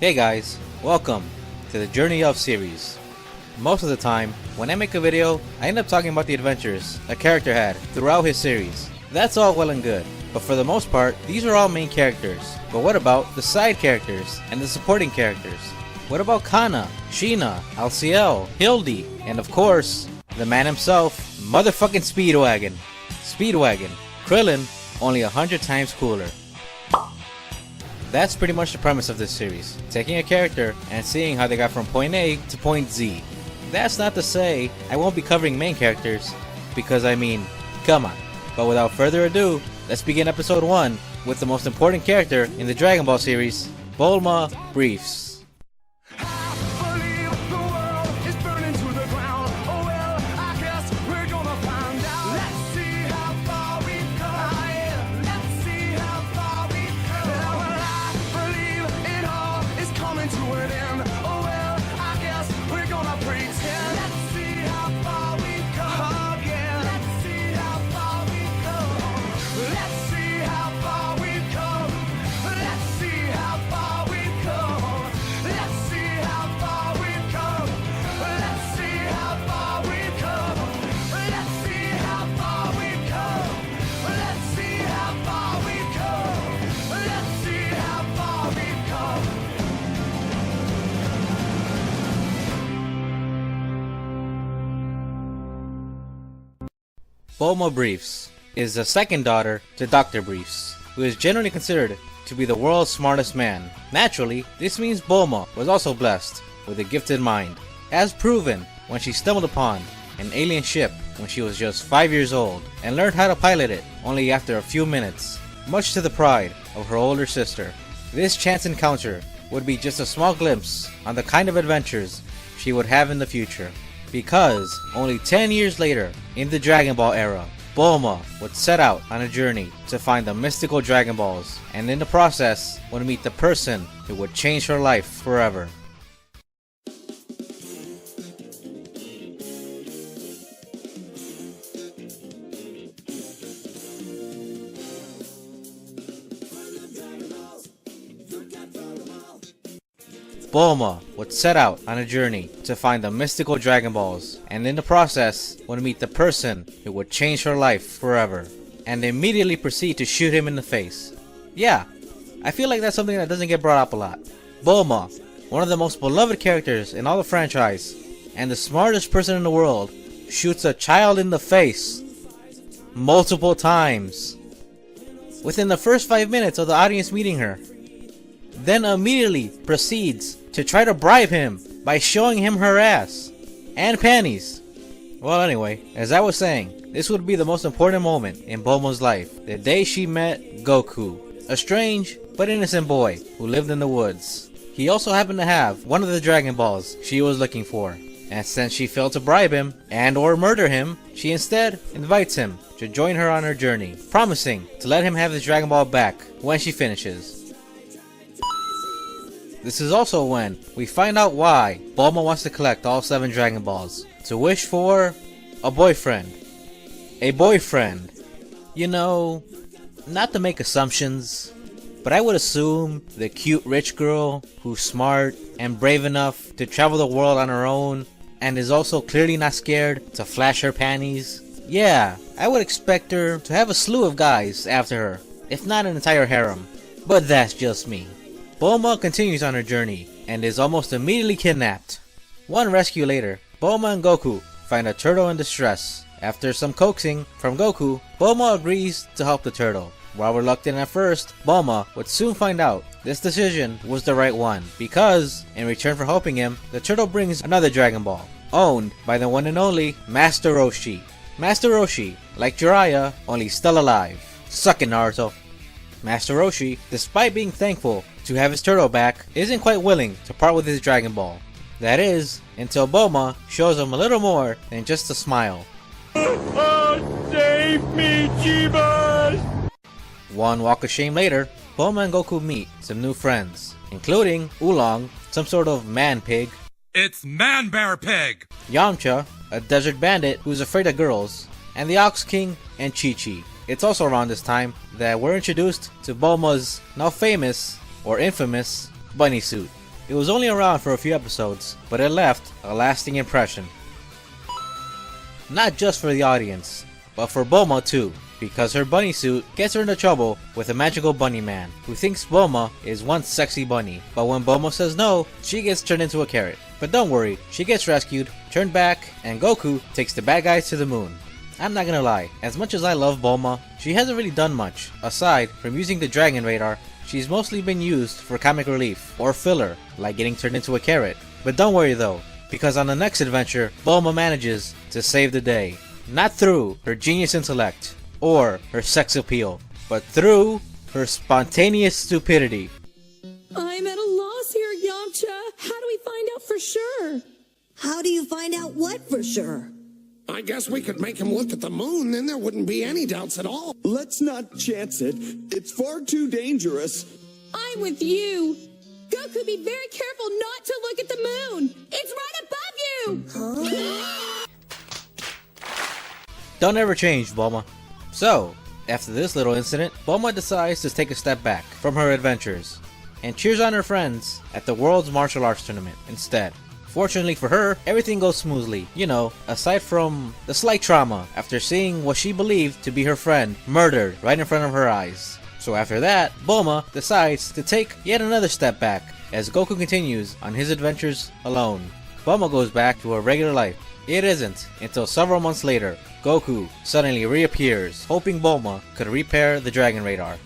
Hey guys, welcome to the Journey of series. Most of the time, when I make a video, I end up talking about the adventures a character had throughout his series. That's all well and good, but for the most part, these are all main characters. But what about the side characters and the supporting characters? What about Kana, Sheena, Alciel, Hildy, and of course, the man himself, motherfucking Speedwagon. Speedwagon, Krillin, only 100 times cooler. That's pretty much the premise of this series, taking a character and seeing how they got from point A to point Z. That's not to say I won't be covering main characters, because I mean, come on. But without further ado, let's begin episode 1 with the most important character in the Dragon Ball series, Bulma Briefs. Bulma Briefs is the second daughter to Dr. Briefs, who is generally considered to be the world's smartest man. Naturally, this means Bulma was also blessed with a gifted mind, as proven when she stumbled upon an alien ship when she was just 5 years old and learned how to pilot it only after a few minutes, much to the pride of her older sister. This chance encounter would be just a small glimpse on the kind of adventures she would have in the future. Because only 10 years later, in the Dragon Ball era, Bulma would set out on a journey to find the mystical Dragon Balls, and in the process would meet the person who would change her life forever. Bulma would set out on a journey to find the mystical Dragon Balls, and in the process would meet the person who would change her life forever, and immediately proceed to shoot him in the face. Yeah, I feel like that's something that doesn't get brought up a lot. Bulma, one of the most beloved characters in all the franchise, and the smartest person in the world, shoots a child in the face multiple times within the first 5 minutes of the audience meeting her, then immediately proceeds to try to bribe him by showing him her ass and panties. Well, anyway, as I was saying, this would be the most important moment in Bulma's life, the day she met Goku, a strange but innocent boy who lived in the woods. He also happened to have one of the Dragon Balls she was looking for, and since she failed to bribe him and or murder him, she instead invites him to join her on her journey, promising to let him have his Dragon Ball back when she finishes. This is also when we find out why Bulma wants to collect all 7 Dragon Balls, to wish for a boyfriend. A boyfriend. You know, not to make assumptions, but I would assume the cute rich girl who's smart and brave enough to travel the world on her own and is also clearly not scared to flash her panties. Yeah, I would expect her to have a slew of guys after her, if not an entire harem. But that's just me. Bulma continues on her journey and is almost immediately kidnapped. One rescue later, Bulma and Goku find a turtle in distress. After some coaxing from Goku, Bulma agrees to help the turtle. While reluctant at first, Bulma would soon find out this decision was the right one, because in return for helping him, the turtle brings another Dragon Ball, owned by the one and only Master Roshi. Master Roshi, like Jiraiya, only still alive. Suck it, Naruto. Master Roshi, despite being thankful to have his turtle back, isn't quite willing to part with his Dragon Ball. That is, until Bulma shows him a little more than just a smile. Oh, save me, Jeebus! One walk of shame later, Bulma and Goku meet some new friends, including Oolong, some sort of man pig, It's Man Bear Pig! Yamcha, a desert bandit who's afraid of girls, and the Ox King and Chi-Chi. It's also around this time that we're introduced to Bulma's now famous, or infamous, bunny suit. It was only around for a few episodes, but it left a lasting impression. Not just for the audience, but for Bulma too, because her bunny suit gets her into trouble with a magical bunny man who thinks Bulma is one sexy bunny, but when Bulma says no, she gets turned into a carrot. But don't worry, she gets rescued, turned back, and Goku takes the bad guys to the moon. I'm not gonna lie, as much as I love Bulma, she hasn't really done much. Aside from using the Dragon Radar, she's mostly been used for comic relief, or filler, like getting turned into a carrot. But don't worry though, because on the next adventure, Bulma manages to save the day. Not through her genius intellect, or her sex appeal, but through her spontaneous stupidity. I'm at a loss here, Yamcha. How do we find out for sure? How do you find out what for sure? I guess we could make him look at the moon, then there wouldn't be any doubts at all. Let's not chance it. It's far too dangerous. I'm with you. Goku, be very careful not to look at the moon. It's right above you. Don't ever change, Bulma. So, after this little incident, Bulma decides to take a step back from her adventures and cheers on her friends at the World's Martial Arts Tournament instead. Fortunately for her, everything goes smoothly, you know, aside from the slight trauma after seeing what she believed to be her friend murdered right in front of her eyes. So after that, Bulma decides to take yet another step back as Goku continues on his adventures alone. Bulma goes back to her regular life. It isn't until several months later, Goku suddenly reappears, hoping Bulma could repair the Dragon Radar.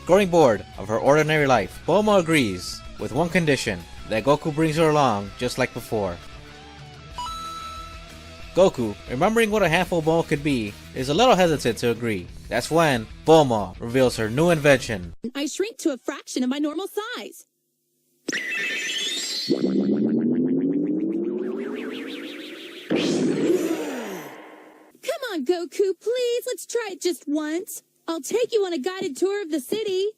Growing bored of her ordinary life, Bulma agrees with one condition, that Goku brings her along just like before. Goku, remembering what a handful Bulma could be, is a little hesitant to agree. That's when Bulma reveals her new invention. I shrink to a fraction of my normal size. Come on, Goku, please. Let's try it just once. I'll take you on a guided tour of the city.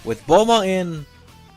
With Bulma in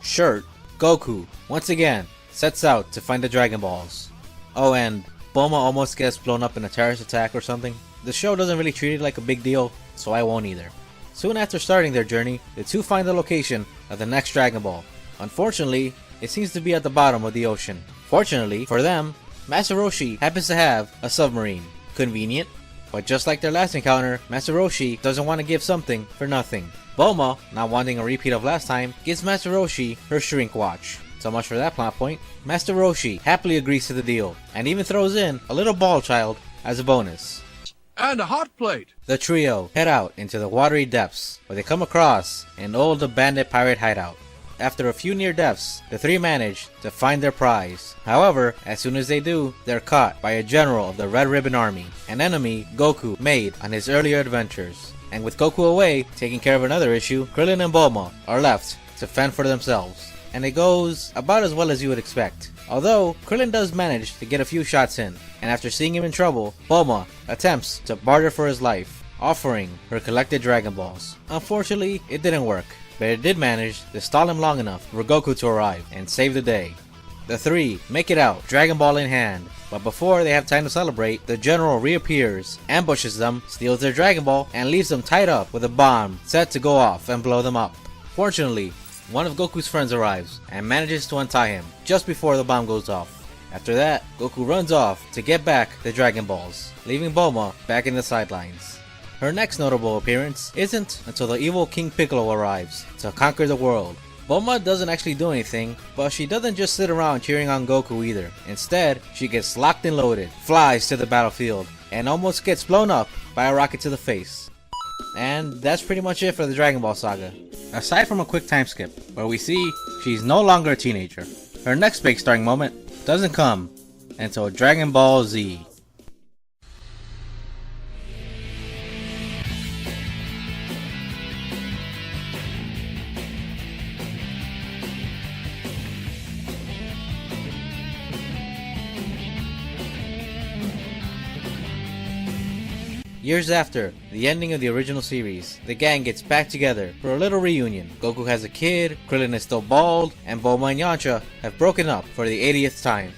shirt, Goku, once again, sets out to find the Dragon Balls. Oh, and Bulma almost gets blown up in a terrorist attack or something. The show doesn't really treat it like a big deal, so I won't either. Soon after starting their journey, the two find the location of the next Dragon Ball. Unfortunately, it seems to be at the bottom of the ocean. Fortunately for them, Master Roshi happens to have a submarine. Convenient. But just like their last encounter, Master Roshi doesn't want to give something for nothing. Bulma, not wanting a repeat of last time, gives Master Roshi her shrink watch. So much for that plot point. Master Roshi happily agrees to the deal, and even throws in a little ball child as a bonus. And a hot plate. The trio head out into the watery depths, where they come across an old abandoned pirate hideout. After a few near deaths, the three manage to find their prize. However, as soon as they do, they're caught by a general of the Red Ribbon Army, an enemy Goku made on his earlier adventures. And with Goku away, taking care of another issue, Krillin and Bulma are left to fend for themselves. And it goes about as well as you would expect. Although, Krillin does manage to get a few shots in, and after seeing him in trouble, Bulma attempts to barter for his life, offering her collected Dragon Balls. Unfortunately, it didn't work, but it did manage to stall him long enough for Goku to arrive and save the day. The three make it out, Dragon Ball in hand, but before they have time to celebrate, the general reappears, ambushes them, steals their Dragon Ball, and leaves them tied up with a bomb set to go off and blow them up. Fortunately, one of Goku's friends arrives and manages to untie him just before the bomb goes off. After that, Goku runs off to get back the Dragon Balls, leaving Bulma back in the sidelines. Her next notable appearance isn't until the evil King Piccolo arrives to conquer the world. Bulma doesn't actually do anything, but she doesn't just sit around cheering on Goku either. Instead, she gets locked and loaded, flies to the battlefield, and almost gets blown up by a rocket to the face. And that's pretty much it for the Dragon Ball saga. Aside from a quick time skip, where we see she's no longer a teenager. Her next big starring moment doesn't come until Dragon Ball Z. Years after the ending of the original series, the gang gets back together for a little reunion. Goku has a kid, Krillin is still bald, and Bulma and Yamcha have broken up for the 80th time.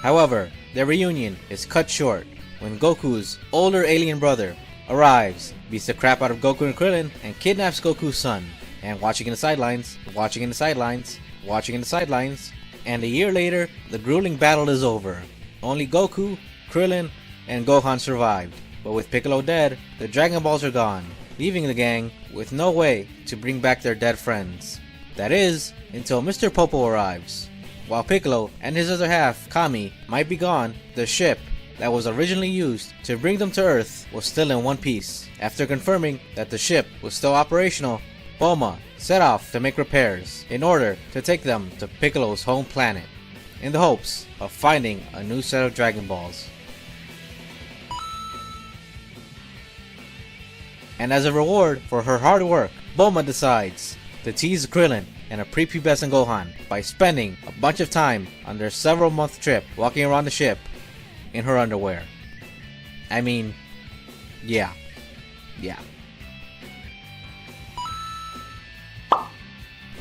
However, their reunion is cut short when Goku's older alien brother arrives, beats the crap out of Goku and Krillin, and kidnaps Goku's son. and watching in the sidelines, watching in the sidelines, watching in the sidelines, and a year later, the grueling battle is over. Only Goku, Krillin, and Gohan survived, but with Piccolo dead, the Dragon Balls are gone, leaving the gang with no way to bring back their dead friends. That is, until Mr. Popo arrives. While Piccolo and his other half, Kami, might be gone, the ship that was originally used to bring them to Earth was still in one piece. After confirming that the ship was still operational, Bulma set off to make repairs in order to take them to Piccolo's home planet, in the hopes of finding a new set of Dragon Balls. And as a reward for her hard work, Bulma decides to tease Krillin and a prepubescent Gohan by spending a bunch of time on their several-month trip walking around the ship in her underwear. I mean, yeah.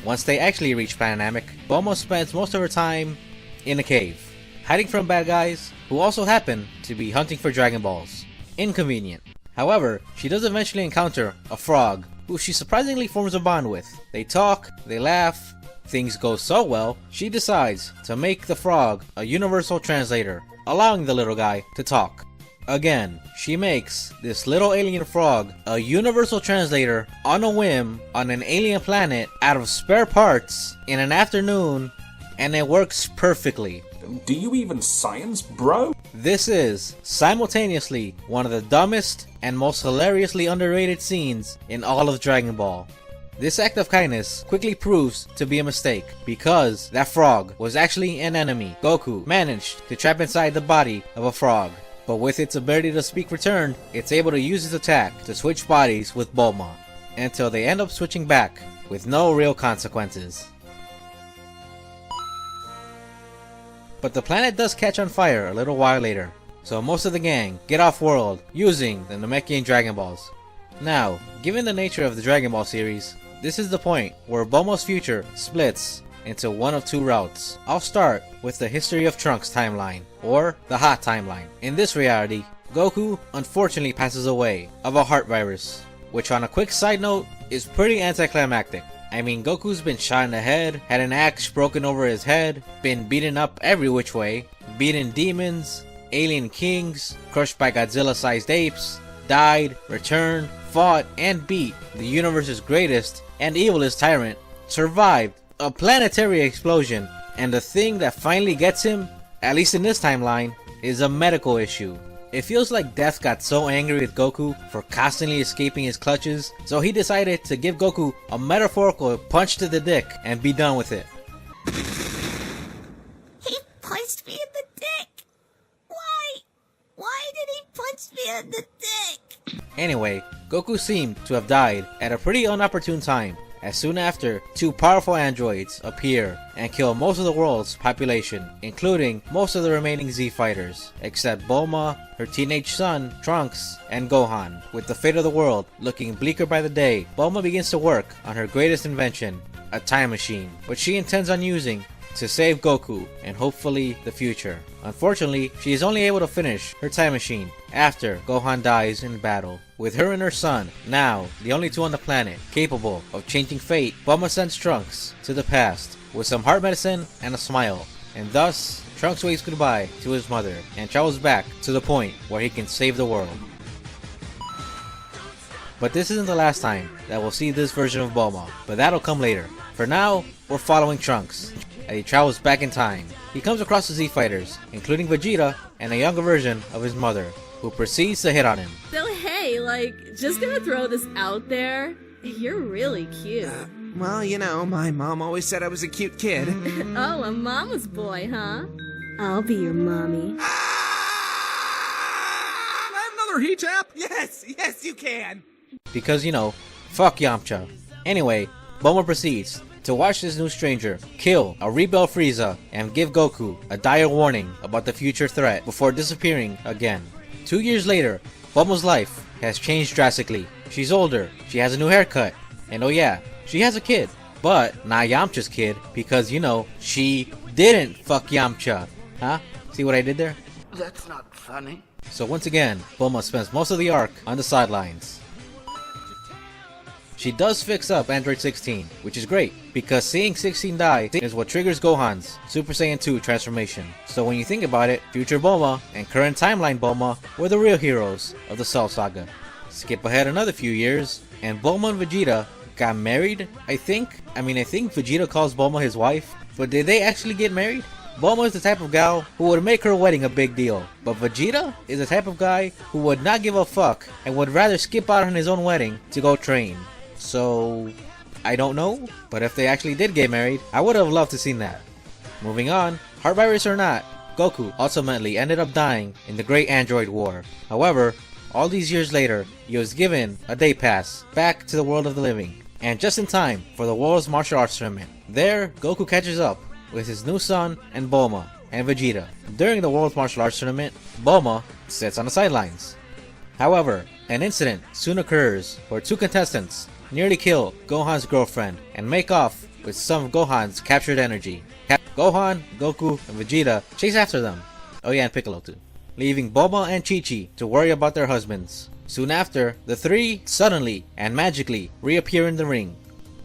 Once they actually reach Planet Namek, Bulma spends most of her time in a cave, hiding from bad guys who also happen to be hunting for Dragon Balls. Inconvenient. However, she does eventually encounter a frog who she surprisingly forms a bond with. They talk, they laugh, things go so well, she decides to make the frog a universal translator, allowing the little guy to talk. Again, she makes this little alien frog a universal translator on a whim on an alien planet out of spare parts in an afternoon, and it works perfectly. Do you even science, bro? This is simultaneously one of the dumbest and most hilariously underrated scenes in all of Dragon Ball. This act of kindness quickly proves to be a mistake because that frog was actually an enemy. Goku managed to trap inside the body of a frog, but with its ability to speak returned, it's able to use its attack to switch bodies with Bulma, until they end up switching back with no real consequences. But the planet does catch on fire a little while later, so most of the gang get off world using the Namekian Dragon Balls. Now, given the nature of the Dragon Ball series, this is the point where Bulma's future splits into one of two routes. I'll start with the History of Trunks timeline, or the Hot timeline. In this reality, Goku unfortunately passes away of a heart virus, which on a quick side note is pretty anticlimactic. I mean, Goku's been shot in the head, had an axe broken over his head, been beaten up every which way, beaten demons, alien kings, crushed by Godzilla-sized apes, died, returned, fought, and beat the universe's greatest and evilest tyrant, survived a planetary explosion, and the thing that finally gets him, at least in this timeline, is a medical issue. It feels like Death got so angry with Goku for constantly escaping his clutches, so he decided to give Goku a metaphorical punch to the dick and be done with it. He punched me in the dick! Why? Why did he punch me in the dick? Anyway, Goku seemed to have died at a pretty unopportune time, as soon after two powerful androids appear and kill most of the world's population, including most of the remaining Z fighters, except Bulma, her teenage son, Trunks, and Gohan. With the fate of the world looking bleaker by the day, Bulma begins to work on her greatest invention, a time machine, which she intends on using to save Goku and hopefully the future. Unfortunately, she is only able to finish her time machine after Gohan dies in battle. With her and her son, now the only two on the planet capable of changing fate, Bulma sends Trunks to the past with some heart medicine and a smile, and thus Trunks waves goodbye to his mother and travels back to the point where he can save the world. But this isn't the last time that we'll see this version of Bulma, but that'll come later. For now, we're following Trunks as he travels back in time. He comes across the Z Fighters, including Vegeta and a younger version of his mother, who proceeds to hit on him. So hey, just gonna throw this out there. You're really cute. Well, you know, my mom always said I was a cute kid. Oh, a mama's boy, huh? I'll be your mommy. Can I have another heat tap? Yes, you can. Because, you know, fuck Yamcha. Anyway, Bulma proceeds to watch this new stranger kill a rebel Frieza and give Goku a dire warning about the future threat before disappearing again. 2 years later, Bulma's life has changed drastically. She's older, she has a new haircut, and oh yeah, she has a kid. But not Yamcha's kid, because you know, she didn't fuck Yamcha. Huh? See what I did there? That's not funny. So once again, Bulma spends most of the arc on the sidelines. she does fix up Android 16, which is great, because seeing 16 die is what triggers Gohan's Super Saiyan 2 transformation. So when you think about it, future Bulma and current timeline Bulma were the real heroes of the Cell Saga. Skip ahead another few years, and Bulma and Vegeta got married, I think Vegeta calls Bulma his wife, but did they actually get married? Bulma is the type of gal who would make her wedding a big deal, but Vegeta is the type of guy who would not give a fuck and would rather skip out on his own wedding to go train. So, I don't know, but if they actually did get married, I would have loved to seen that. Moving on, heart virus or not, Goku ultimately ended up dying in the Great Android War. However, all these years later, he was given a day pass back to the world of the living, and just in time for the World's Martial Arts Tournament. There, Goku catches up with his new son and Bulma and Vegeta. During the World Martial Arts Tournament, Bulma sits on the sidelines. However, an incident soon occurs where two contestants nearly kill Gohan's girlfriend and make off with some of Gohan's captured energy. Gohan, Goku, and Vegeta chase after them. Oh yeah, and Piccolo too. Leaving Bulma and Chi-Chi to worry about their husbands. Soon after, the three suddenly and magically reappear in the ring.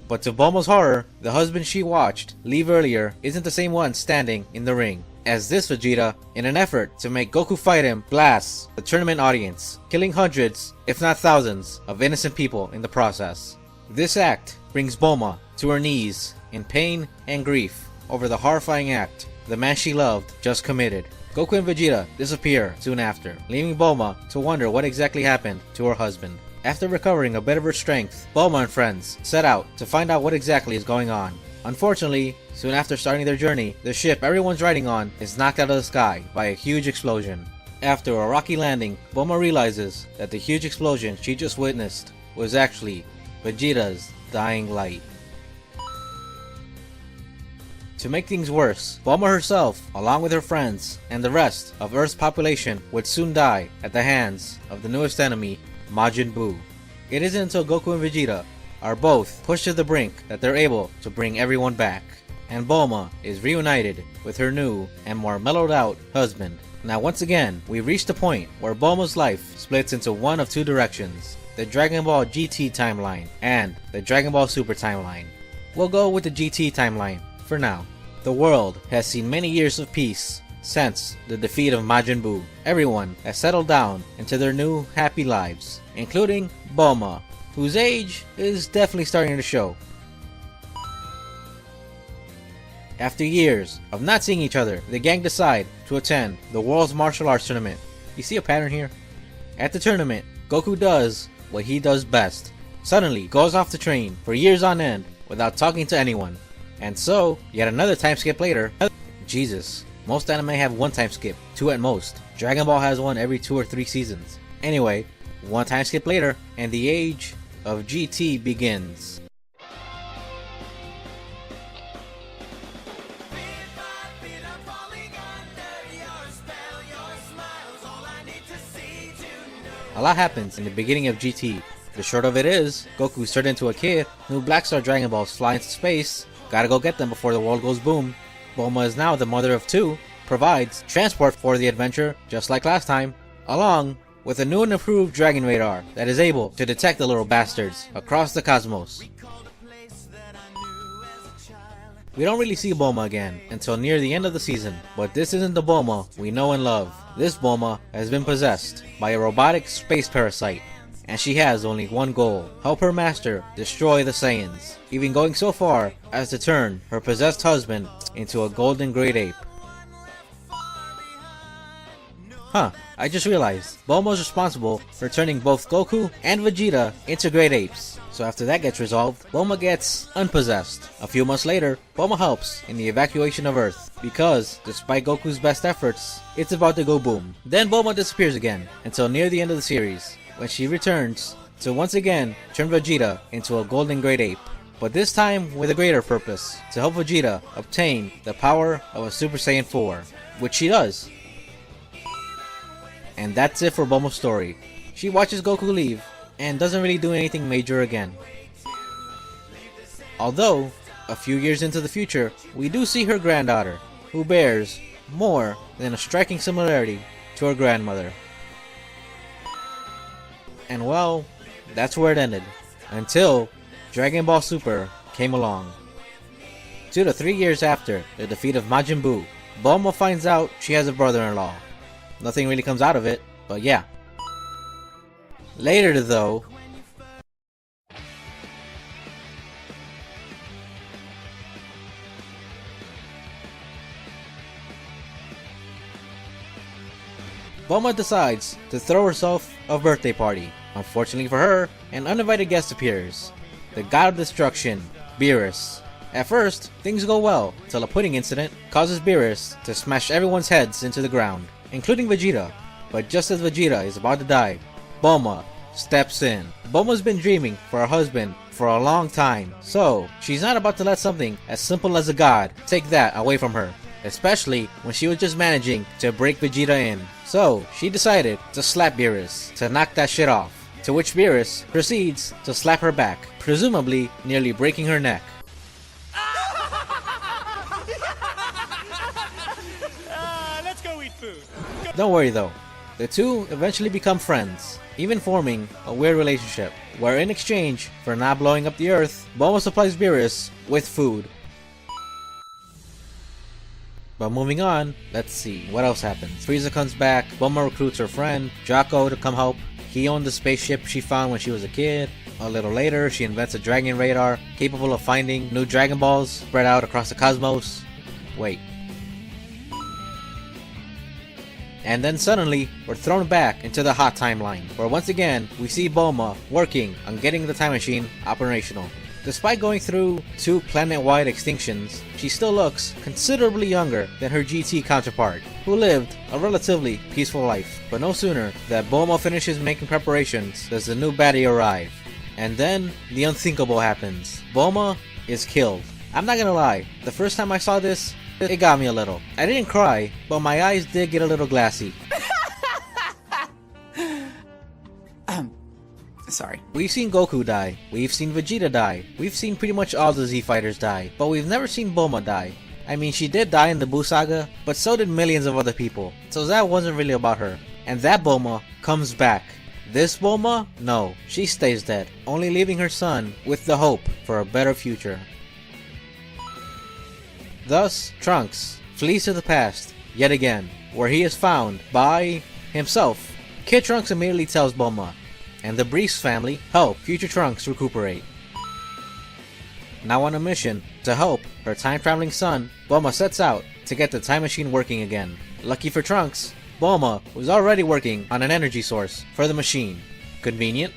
But to Bulma's horror, the husband she watched leave earlier isn't the same one standing in the ring, as this Vegeta, in an effort to make Goku fight him, blasts the tournament audience, killing hundreds, if not thousands, of innocent people in the process. This act brings Bulma to her knees in pain and grief over the horrifying act the man she loved just committed. Goku and Vegeta disappear soon after, leaving Bulma to wonder what exactly happened to her husband. After recovering a bit of her strength, Bulma and friends set out to find out what exactly is going on. Unfortunately, soon after starting their journey, the ship everyone's riding on is knocked out of the sky by a huge explosion. After a rocky landing, Bulma realizes that the huge explosion she just witnessed was actually Vegeta's dying light. To make things worse, Bulma herself, along with her friends and the rest of Earth's population, would soon die at the hands of the newest enemy, Majin Buu. It isn't until Goku and Vegeta are both pushed to the brink that they're able to bring everyone back, and Bulma is reunited with her new and more mellowed out husband. Now once again, we've reached the point where Bulma's life splits into one of two directions: the Dragon Ball GT timeline and the Dragon Ball Super timeline. We'll go with the GT timeline for now. The world has seen many years of peace since the defeat of Majin Buu. Everyone has settled down into their new happy lives, including Bulma, whose age is definitely starting to show. After years of not seeing each other, the gang decide to attend the World's Martial Arts Tournament. You see a pattern here? At the tournament, Goku does what he does best. Suddenly goes off to train for years on end without talking to anyone. And so, yet another time skip later, Jesus, most anime have one time skip, two at most. Dragon Ball has one every 2 or 3 seasons. Anyway, one time skip later, and the age of GT begins. A lot happens in the beginning of GT. The short of it is, Goku's turned into a kid, new Black Star Dragon Balls fly into space, gotta go get them before the world goes boom. Bulma is now the mother of 2, provides transport for the adventure, just like last time, along with a new and improved Dragon Radar that is able to detect the little bastards across the cosmos. We don't really see Bulma again until near the end of the season, but this isn't the Bulma we know and love. This Bulma has been possessed by a robotic space parasite, and she has only one goal: help her master destroy the Saiyans, even going so far as to turn her possessed husband into a golden great ape. I just realized, Bulma's responsible for turning both Goku and Vegeta into great apes. So after that gets resolved, Bulma gets unpossessed. A few months later, Bulma helps in the evacuation of Earth, because, despite Goku's best efforts, it's about to go boom. Then Bulma disappears again, until near the end of the series, when she returns to once again turn Vegeta into a golden great ape. But this time with a greater purpose, to help Vegeta obtain the power of a Super Saiyan 4, which she does. And that's it for Bulma's story. She watches Goku leave, and doesn't really do anything major again. Although, a few years into the future, we do see her granddaughter, who bears more than a striking similarity to her grandmother. And well, that's where it ended. Until Dragon Ball Super came along. 2 to 3 years after the defeat of Majin Buu, Bulma finds out she has a brother-in-law. Nothing really comes out of it, but yeah. Later though, Bulma decides to throw herself a birthday party. Unfortunately for her, an uninvited guest appears. The god of destruction, Beerus. At first, things go well, till a pudding incident causes Beerus to smash everyone's heads into the ground, including Vegeta. But just as Vegeta is about to die, Bulma steps in. Bulma's been dreaming for her husband for a long time, so she's not about to let something as simple as a god take that away from her, especially when she was just managing to break Vegeta in. So she decided to slap Beerus to knock that shit off, to which Beerus proceeds to slap her back, presumably nearly breaking her neck. Let's go eat food. Don't worry though, the two eventually become friends, even forming a weird relationship, where in exchange for not blowing up the earth, Bulma supplies Beerus with food. But moving on, let's see, what else happens? Frieza comes back, Bulma recruits her friend, Jocko, to come help. He owned the spaceship she found when she was a kid. A little later, she invents a dragon radar, capable of finding new Dragon Balls spread out across the cosmos. Wait. And then suddenly, we're thrown back into the hot timeline, where once again, we see Bulma working on getting the time machine operational. Despite going through 2 planet-wide extinctions, she still looks considerably younger than her GT counterpart, who lived a relatively peaceful life. But no sooner that Bulma finishes making preparations does the new baddie arrive. And then, the unthinkable happens. Bulma is killed. I'm not gonna lie, the first time I saw this, it got me a little. I didn't cry, but my eyes did get a little glassy. Sorry. We've seen Goku die, we've seen Vegeta die, we've seen pretty much all the Z fighters die, but we've never seen Bulma die. I mean, she did die in the Buu saga, but so did millions of other people, so that wasn't really about her. And that Bulma comes back. This Bulma? No, she stays dead, only leaving her son with the hope for a better future. Thus, Trunks flees to the past, yet again, where he is found by himself. Kid Trunks immediately tells Bulma, and the Briefs family help future Trunks recuperate. Now on a mission to help her time-traveling son, Bulma sets out to get the time machine working again. Lucky for Trunks, Bulma was already working on an energy source for the machine. Convenient.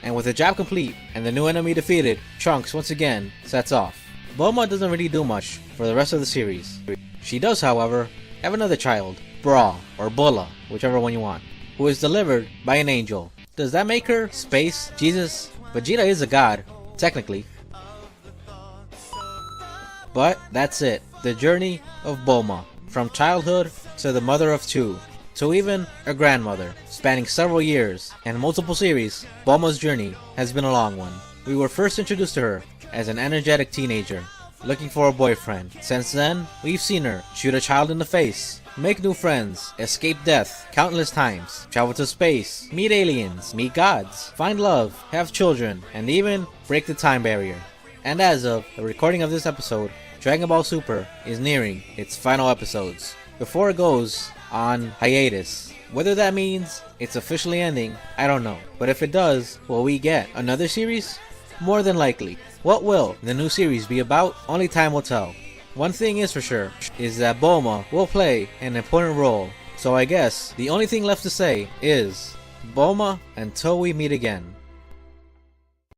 And with the job complete and the new enemy defeated, Trunks once again sets off. Bulma doesn't really do much for the rest of the series. She does, however, have another child, Bra, or Bulla, whichever one you want, who is delivered by an angel. Does that make her Space Jesus? Vegeta is a god, technically. But that's it. The journey of Bulma. From childhood to the mother of 2, to even a grandmother. Spanning several years and multiple series, Bulma's journey has been a long one. We were first introduced to her as an energetic teenager, looking for a boyfriend. Since then, we've seen her shoot a child in the face, make new friends, escape death countless times, travel to space, meet aliens, meet gods, find love, have children, and even break the time barrier. And as of the recording of this episode, Dragon Ball Super is nearing its final episodes, before it goes on hiatus. Whether that means it's officially ending, I don't know. But if it does, will we get another series? More than likely. What will the new series be about? Only time will tell. One thing is for sure, is that Bulma will play an important role. So I guess the only thing left to say is, Bulma until we meet again.